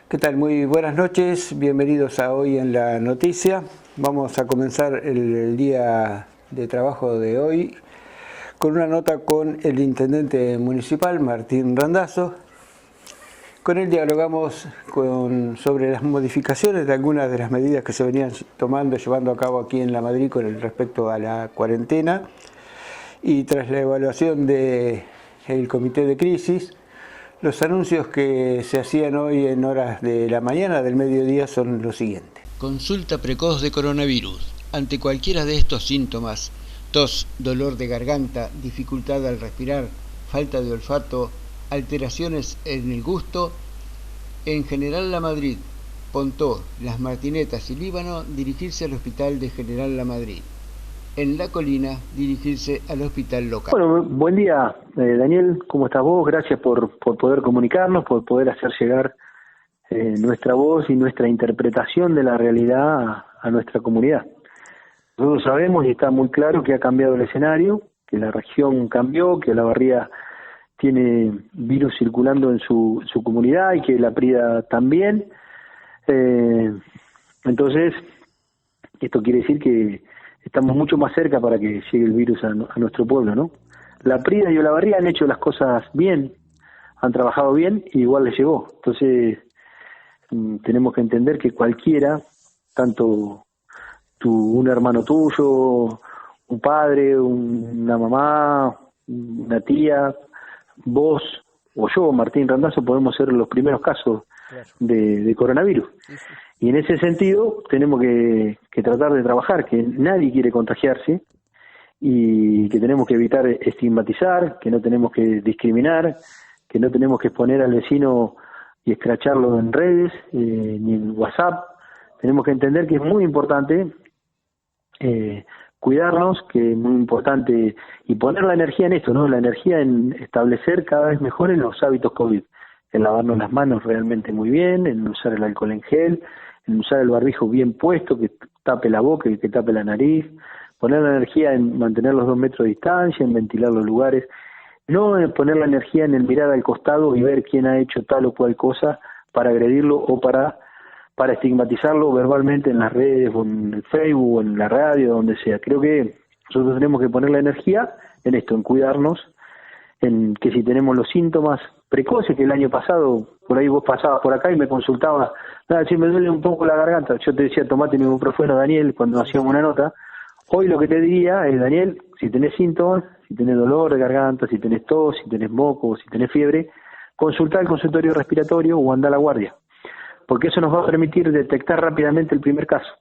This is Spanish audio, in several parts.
¿Qué tal? Muy buenas noches, bienvenidos a Hoy en la Noticia. Vamos a comenzar el día de trabajo de hoy con una nota con el intendente municipal, Martín Randazzo. Con él dialogamos sobre las modificaciones de algunas de las medidas que se venían llevando a cabo aquí en La Madrid con respecto a la cuarentena, y tras la evaluación del comité de crisis. Los anuncios que se hacían hoy en horas de la mañana, del mediodía, son los siguientes. Consulta precoz de coronavirus. Ante cualquiera de estos síntomas, tos, dolor de garganta, dificultad al respirar, falta de olfato, alteraciones en el gusto, en General La Madrid, Pontó, Las Martinetas y Líbano, dirigirse al Hospital de General La Madrid. En La Colina, dirigirse al hospital local. Bueno, buen día, Daniel, ¿cómo estás vos? Gracias por poder comunicarnos, por poder hacer llegar nuestra voz y nuestra interpretación de la realidad a nuestra comunidad. Nosotros sabemos y está muy claro que ha cambiado el escenario, que la región cambió, que Olavarría tiene virus circulando en su comunidad y que La Prida también. Entonces, esto quiere decir que estamos mucho más cerca para que llegue el virus a nuestro pueblo, ¿no? La Prida y Olavarría han hecho las cosas bien, han trabajado bien y igual les llegó. Entonces, tenemos que entender que cualquiera, tanto un hermano tuyo, un padre, una mamá, una tía, vos o yo, Martín Randazzo, podemos ser los primeros casos de coronavirus. Y en ese sentido tenemos que tratar de trabajar, que nadie quiere contagiarse y que tenemos que evitar estigmatizar, que no tenemos que discriminar, que no tenemos que exponer al vecino y escracharlo en redes ni en WhatsApp. Tenemos que entender que es muy importante cuidarnos, que es muy importante, y poner la energía en esto, ¿no? La energía en establecer cada vez mejor en los hábitos COVID, en lavarnos las manos realmente muy bien, en usar el alcohol en gel, en usar el barbijo bien puesto, que tape la boca y que tape la nariz, poner la energía en mantener los 2 metros de distancia, en ventilar los lugares, no en poner la energía en el mirar al costado y ver quién ha hecho tal o cual cosa para agredirlo o para estigmatizarlo verbalmente en las redes o en el Facebook o en la radio, donde sea. Creo que nosotros tenemos que poner la energía en esto, en cuidarnos, en que si tenemos los síntomas precoces, que el año pasado, por ahí vos pasabas por acá y me consultabas, si me duele un poco la garganta, yo te decía tomate ibuprofeno, Daniel, cuando hacíamos una nota. Hoy lo que te diría es, Daniel, si tenés síntomas, si tenés dolor de garganta, si tenés tos, si tenés moco, si tenés fiebre, consultá el consultorio respiratorio o andá a la guardia, porque eso nos va a permitir detectar rápidamente el primer caso.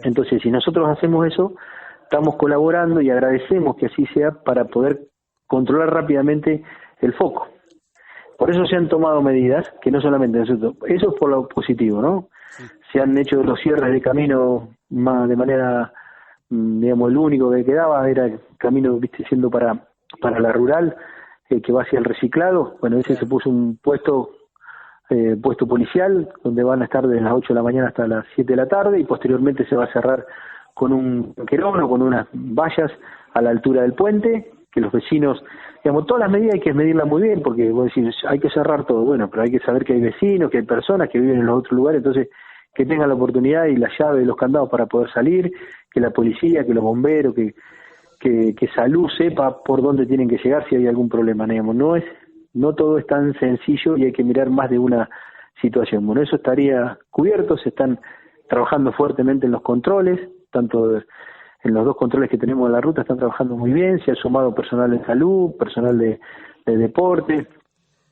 Entonces, si nosotros hacemos eso, estamos colaborando y agradecemos que así sea para poder controlar rápidamente el foco. Por eso se han tomado medidas, que no solamente nosotros, eso es por lo positivo, ¿no? Se han hecho los cierres de camino de manera, digamos, el único que quedaba era el camino, viste, siendo para la rural, que va hacia el reciclado. Bueno, ese se puso un puesto policial, donde van a estar desde las 8 de la mañana hasta las 7 de la tarde, y posteriormente se va a cerrar con un querón o con unas vallas a la altura del puente, que los vecinos, digamos, todas las medidas hay que medirlas muy bien, porque vos decís, hay que cerrar todo, bueno, pero hay que saber que hay vecinos, que hay personas que viven en los otros lugares, entonces que tengan la oportunidad y la llave de los candados para poder salir, que la policía, que los bomberos, que Salud sepa por dónde tienen que llegar si hay algún problema, digamos, no todo es tan sencillo y hay que mirar más de una situación. Bueno, eso estaría cubierto, se están trabajando fuertemente en los controles, tanto en los 2 controles que tenemos en la ruta están trabajando muy bien, se ha sumado personal de salud, personal de deporte,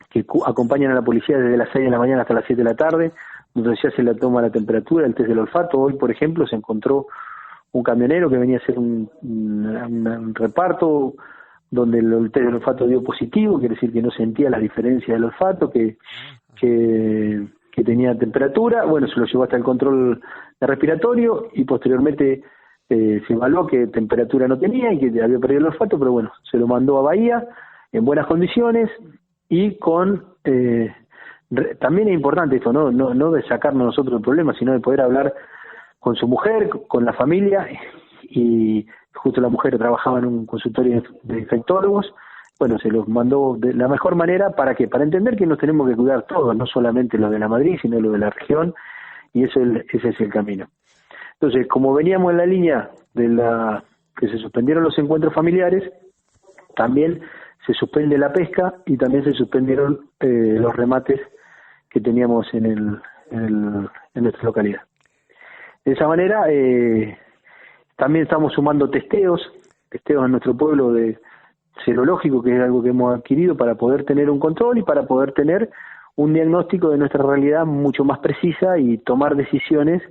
que acompañan a la policía desde las 6 de la mañana hasta las 7 de la tarde, donde ya se le toma la temperatura, el test del olfato. Hoy, por ejemplo, se encontró un camionero que venía a hacer un reparto donde el test del olfato dio positivo, quiere decir que no sentía la diferencia del olfato, que tenía temperatura. Bueno, se lo llevó hasta el control de respiratorio y posteriormente se evaluó que temperatura no tenía y que había perdido el olfato, pero bueno, se lo mandó a Bahía en buenas condiciones y con... también es importante esto, no de sacarnos nosotros el problema, sino de poder hablar con su mujer, con la familia, y justo la mujer trabajaba en un consultorio de infectólogos, bueno, se los mandó de la mejor manera. ¿Para qué? Para entender que nos tenemos que cuidar todos, no solamente los de la Madrid, sino los de la región, y ese es el camino. Entonces, como veníamos en la línea de que se suspendieron los encuentros familiares, también se suspende la pesca y también se suspendieron los remates que teníamos en nuestra localidad. De esa manera, también estamos sumando testeos en nuestro pueblo de serológico, que es algo que hemos adquirido para poder tener un control y para poder tener un diagnóstico de nuestra realidad mucho más precisa y tomar decisiones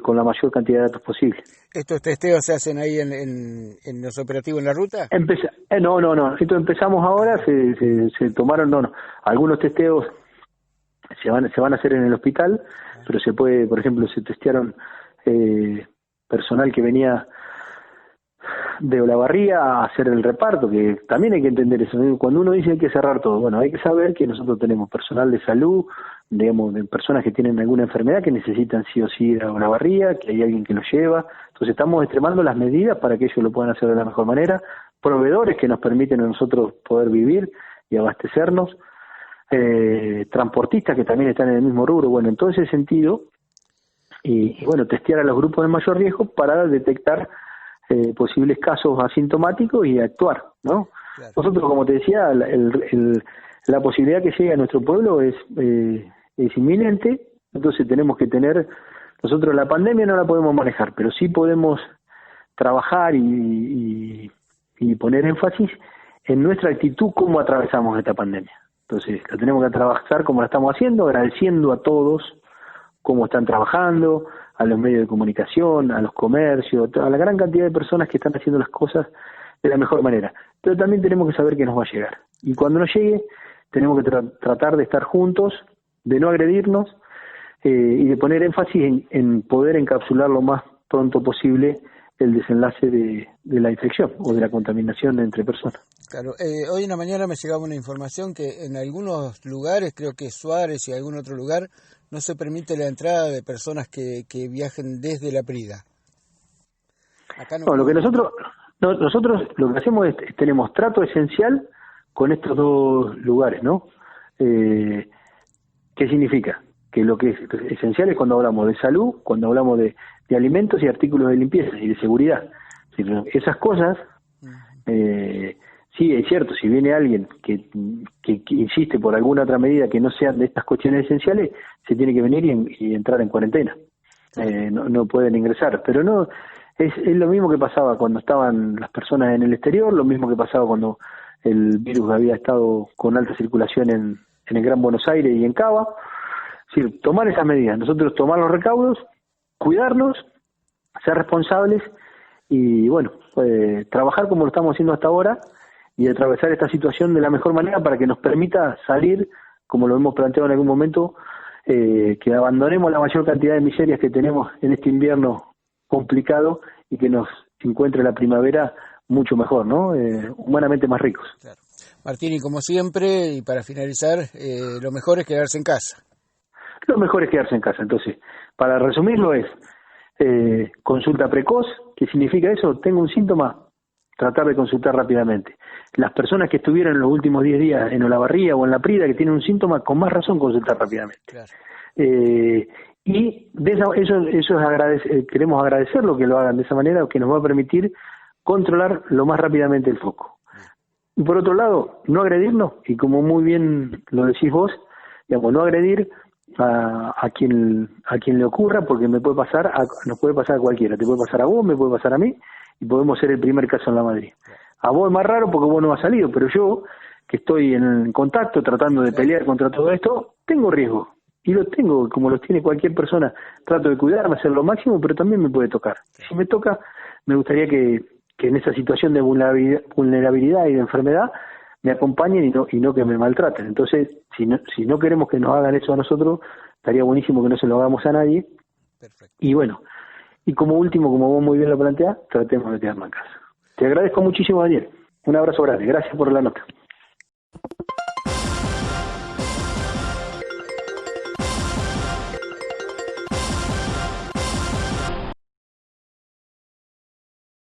con la mayor cantidad de datos posible. ¿Estos testeos se hacen ahí en los operativos en la ruta? No. Esto empezamos ahora, se tomaron, algunos testeos se van a hacer en el hospital, pero se puede, por ejemplo, se testearon personal que venía de Olavarría a hacer el reparto, que también hay que entender eso, ¿no? Cuando uno dice hay que cerrar todo, bueno, hay que saber que nosotros tenemos personal de salud, digamos, de personas que tienen alguna enfermedad que necesitan sí o sí ir a Olavarría, que hay alguien que los lleva. Entonces estamos extremando las medidas para que ellos lo puedan hacer de la mejor manera, proveedores que nos permiten a nosotros poder vivir y abastecernos, transportistas que también están en el mismo rubro. Bueno, en todo ese sentido, y bueno, testear a los grupos de mayor riesgo para detectar posibles casos asintomáticos y actuar, ¿no? Claro. Nosotros, como te decía, la posibilidad que llegue a nuestro pueblo es inminente, entonces tenemos que tener, nosotros la pandemia no la podemos manejar, pero sí podemos trabajar y poner énfasis en nuestra actitud, cómo atravesamos esta pandemia. Entonces, la tenemos que trabajar como la estamos haciendo, agradeciendo a todos cómo están trabajando, a los medios de comunicación, a los comercios, a la gran cantidad de personas que están haciendo las cosas de la mejor manera. Pero también tenemos que saber que nos va a llegar. Y cuando nos llegue, tenemos que tratar de estar juntos, de no agredirnos y de poner énfasis en poder encapsular lo más pronto posible el desenlace de la infección o de la contaminación entre personas. Claro, hoy en la mañana me llegaba una información que en algunos lugares, creo que Suárez y algún otro lugar, no se permite la entrada de personas que viajen desde la Prida. Acá no, lo que nosotros lo que hacemos es tenemos trato esencial con estos dos lugares, ¿no? ¿Qué significa? Que lo que es esencial es cuando hablamos de salud, cuando hablamos de alimentos y artículos de limpieza y de seguridad. Esas cosas, sí, es cierto, si viene alguien que insiste por alguna otra medida que no sean de estas cuestiones esenciales, se tiene que venir y entrar en cuarentena. No pueden ingresar, pero no es lo mismo que pasaba cuando estaban las personas en el exterior, lo mismo que pasaba cuando el virus había estado con alta circulación en el Gran Buenos Aires y en Cava. Es decir, tomar esas medidas, nosotros tomar los recaudos, cuidarnos, ser responsables y bueno, trabajar como lo estamos haciendo hasta ahora y atravesar esta situación de la mejor manera para que nos permita salir, como lo hemos planteado en algún momento, que abandonemos la mayor cantidad de miserias que tenemos en este invierno complicado y que nos encuentre la primavera mucho mejor, ¿no? Humanamente más ricos. Claro. Martín, y como siempre, y para finalizar, lo mejor es quedarse en casa. Lo mejor es quedarse en casa. Entonces, para resumirlo es consulta precoz. ¿Qué significa eso? Tengo un síntoma, tratar de consultar rápidamente. Las personas que estuvieron en los últimos 10 días en Olavarría o en La Prida que tienen un síntoma, con más razón consultar rápidamente. Claro. Y de eso es queremos agradecerlo que lo hagan de esa manera, que nos va a permitir controlar lo más rápidamente el foco. Y por otro lado, no agredirnos, y como muy bien lo decís vos, digamos, no agredir a quien le ocurra, porque nos puede pasar a cualquiera, te puede pasar a vos, me puede pasar a mí, y podemos ser el primer caso en la Madrid. A vos es más raro porque vos no has salido, pero yo, que estoy en contacto tratando de pelear contra todo esto, tengo riesgo. Y lo tengo, como los tiene cualquier persona. Trato de cuidarme, hacer lo máximo, pero también me puede tocar. Si me toca, me gustaría que en esa situación de vulnerabilidad y de enfermedad me acompañen y no que me maltraten. Entonces, si no queremos que nos hagan eso a nosotros, estaría buenísimo que no se lo hagamos a nadie. Perfecto. Y bueno, y como último, como vos muy bien lo planteás, tratemos de quedarnos en casa. Te agradezco muchísimo, Daniel. Un abrazo grande. Gracias por la nota.